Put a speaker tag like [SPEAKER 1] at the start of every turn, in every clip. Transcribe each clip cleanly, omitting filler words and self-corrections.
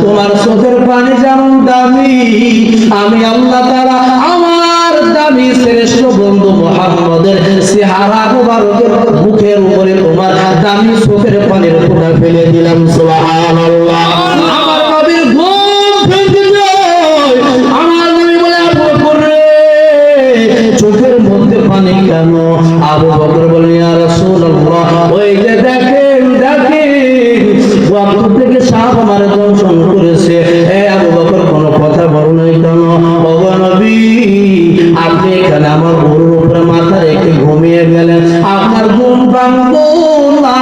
[SPEAKER 1] তোমার চোখের পানি যেমন দামি, আমি আল্লাহ তাআলা আমার দামি শ্রেষ্ঠ বন্ধু মুহাম্মদের চেহারা মুবারকের মুখের উপরে তোমার দামি চোখের পানির ফোঁটা ফেলে দিলাম। সুবহানাল্লাহ। আমার নবীর ঘুম ভেঙে যায়। আমার নবী বলে, আবু বকর রে, চোখের মধ্যে পানি কেন? আবু বকর বলে, ইয়া রাসূলুল্লাহ, ওই যে দেখেন ওয়াক্ত থেকে সাপ আমার দংশন করেছে। হে আবু বকর, কোনো কথা বলো নাই কেন? ওগো নবী, আপনি এখানে আমার গরুর উপরে মাথা রেখে ঘুমিয়ে গেলেন, আপনার ঘুম ভাঙবো না।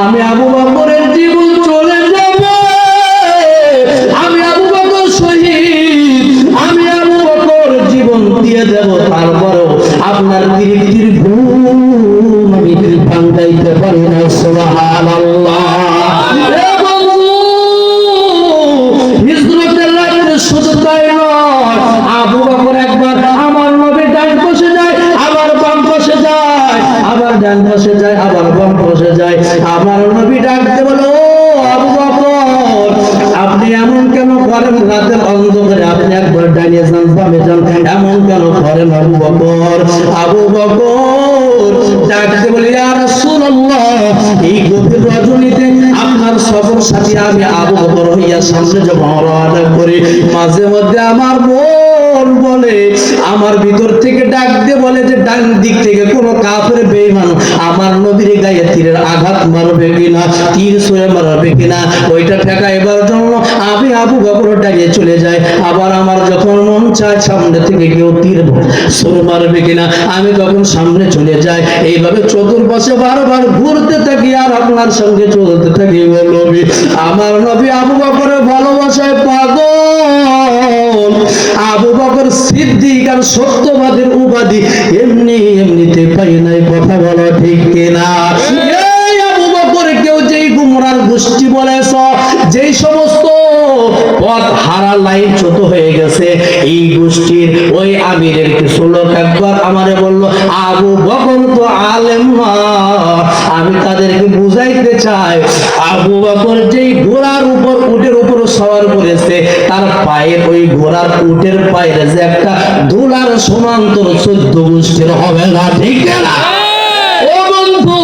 [SPEAKER 1] আমি আবু বকরের জীবন চলে যাবে, আমি আবু বকর শহীদ, আমি আবু বকর জীবন দিয়ে দেব, তারপরেও আপনার তৃপ্তির ঘুম আমি ভাঙাইতে পারি না। সুবহানাল্লাহ। শুধু তাই নয়, আবু বকর একবার আমার নবীর ডান পাশে যায়, আবার বাম পাশে যায়, আবার ডান পাশে যায়, আবার বাম পাশে যায়। আমার নবী ডাকতে বলে, ও আবু বকর, আপনি এমন কেন করেন? রাতের অন্ধকারে আপনি একবার ডাইনে যান, বামে যান, এমন কেন করেন আবু বকর? আবু বকর ডাকতে বলে, ইয়া রাসূলুল্লাহ, এই গভীর রজনীতে আপনার সফর সাথী আমি আবু বকর হইয়া সামনে যখন রওনা করি, মাঝে মধ্যে আমার মন বলে, আমার ভিতর থেকে ডাক দিয়ে বলে যে ডান দিক থেকে কোনো কাফের বেঈমান আমার নবীর গায়ে তীরের আঘাত মারবে কিনা, তীর ছুঁড়ে মারবে কিনা, ওইটা ঠেকাইবার জন্য আমি আবু বকর ডাকিয়ে চলে যাই। আবার আমার যখন মন চায় সামনে থেকে কেউ তীর ছুঁড়ে মারবে কিনা, আমি তখন সামনে চলে যাই। এইভাবে চতুর্পাশে বারবার ঘুরতে থাকি আর আপনার সঙ্গে চলতে থাকি। নবী, আমার নবী আবু বকরের ভালোবাসায় পাগল। আবু বকর সিদ্দিক আর সত্যবাদীর উপাধি এমনিতে পাই নাই, কথা বলো ঠিক কিনা? এই আবু বকর কেউ যেই গুমরার গোষ্ঠী বলেছ, যেই সমস্ত পথ হারা লাইন ছোট হয়ে গেছে, এই গোষ্ঠীর ওই আমিরের কিছু লোক একবার আমারে বলল, আবু বকর তো আলেম না। আমি তাদেরকে বুঝাইতে চাই, আবু বকর যেই ঘোড়ার উপর উটের উপর সওয়ার করেছে, তার পায়ের ওই ঘোড়ার উটের পায়ের যে একটা ধুলার সমান্তর 14 গোষ্ঠীর হবে না, ঠিক না? ও বন্ধু,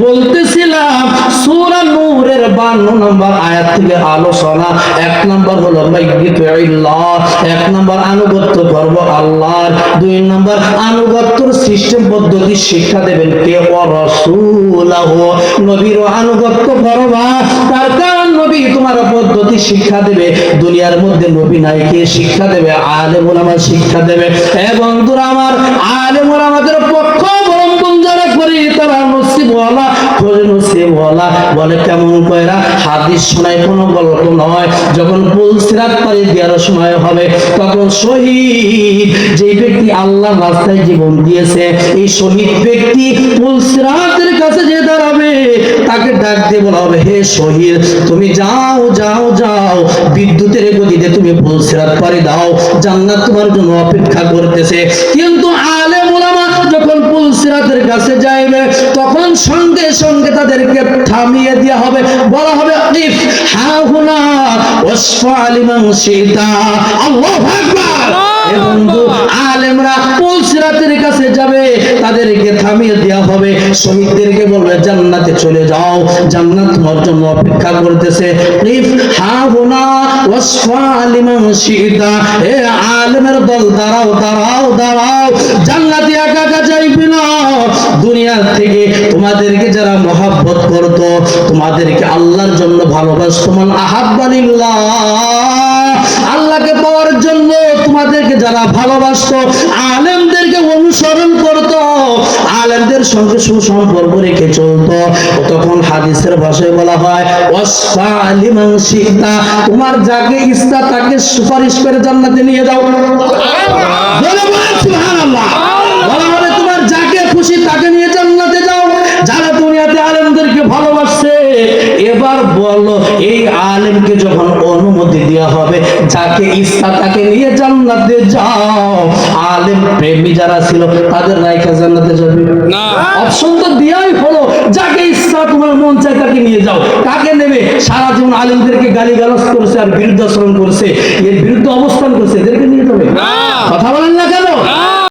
[SPEAKER 1] বলতেছিলাম সূরা নূরের 52 নম্বর আয়াত থেকে আলোচনা। 1 নম্বর হলো মাইয়িতুল্লাহ, 1 নম্বর আনুগত্য করব আল্লাহর, 2 নম্বর আনুগত্যর সিস্টেম পদ্ধতি শিক্ষা দেবেন কে? ওয়া রাসূলুহু, নবীর আনুগত্য করবা, তার কারণ নবী তোমার পদ্ধতি শিক্ষা দেবে। দুনিয়ার মধ্যে নবী নাই, কে শিক্ষা দেবে? আলেম ওলামা শিক্ষা দেবে। এবং বন্ধুরা আমার, আলেম ওলামাদের পক্ষ অবলম্বন যারা করি তারা নসিবওয়ালা, খোঁজ নসিবওয়ালা। বলে কেমন কয়রা? হাদিস শোনায়, কোনো গল্প নয়। যখন পুলসিরাত পাড়ি দেওয়ার সময় হবে, তখন শহীদ যেই ব্যক্তি আল্লাহর রাস্তায় জীবন দিয়েছে, এই শহীদ ব্যক্তি পুলসিরাতের কাছে যে দাঁড়াবে, তাকে ডাক দিয়ে বলা হবে, হে শহীদ, তুমি যাও যাও যাও, বিদ্যুতের গতিতে তুমি পুলসিরাত পাড়ি দাও, জান্নাত তোমার জন্য অপেক্ষা করতেছে। কিন্তু আলেম ওলামা যখন পুলসিরাতের কাছে যাইবে, তখন সঙ্গে সঙ্গে তাদেরকে থামিয়ে দেওয়া হবে, বলা হবে, ইফ হাহুনা ওয়াসফা লিমান শিতা। আল্লাহু আকবার। বন্ধু, আলেমরা পুলসিরাতের কাছে যাবে, তাদেরকে থামিয়ে দেওয়া হবে, শহীদদেরকে বলবে জান্নাতে চলে যাও, জান্নাত তোমার জন্য অপেক্ষা করতেছে। ইফ হাহুনা ওয়াসফা লিমান শিতা। এ আলেমের দল, দাঁড়াও দাঁড়াও দাঁড়াও, জান্নাতে একা একা যাইবে না। দুনিয়া থেকে তোমাদেরকে যারা মহব্বত করতো, তোমাদেরকে আল্লাহর জন্য ভালোবাসতো, মান আহাব্বালিল্লাহ, আল্লাহকে পাওয়ার জন্য তোমাদেরকে যারা ভালোবাসতো, আলেমদেরকে অনুসরণ করতো, আলেমদের সঙ্গে সুসম্পর্ক রেখে চলতো, তখন হাদিসের ভাষায় বলা হয় ওয়াসফা লিমান শিতা, তোমার যাকে ইচ্ছা তাকে সুপারিশ করে জান্নাতে নিয়ে যাও। বলে বলেন সুবহানাল্লাহ। বলা হবে তোমার যাকে খুশি তাকে নিয়ে জান্নাতে যাও। যারা দুনিয়াতে আলেমদেরকে ভালোবাসে, এবার বলো, এই আলেমকে যখন অনুমতি দেওয়া হবে, যাকে ইচ্ছা তাকে নিয়ে জান্নাতে যাও, আলেম প্রেমী যারা ছিল তাদের রাইখা জান্নাতে যাবে না? অপশন তো দেওয়াই হলো, যাকে ইচ্ছা তোমার মন চায় তাকে নিয়ে যাও। কাকে নেবে? সারা আলেমদেরকে গালিগালাজ করছে আর বিরুদ্ধাচরণ করছে, এর বিরুদ্ধে অবস্থান করছে, এদেরকে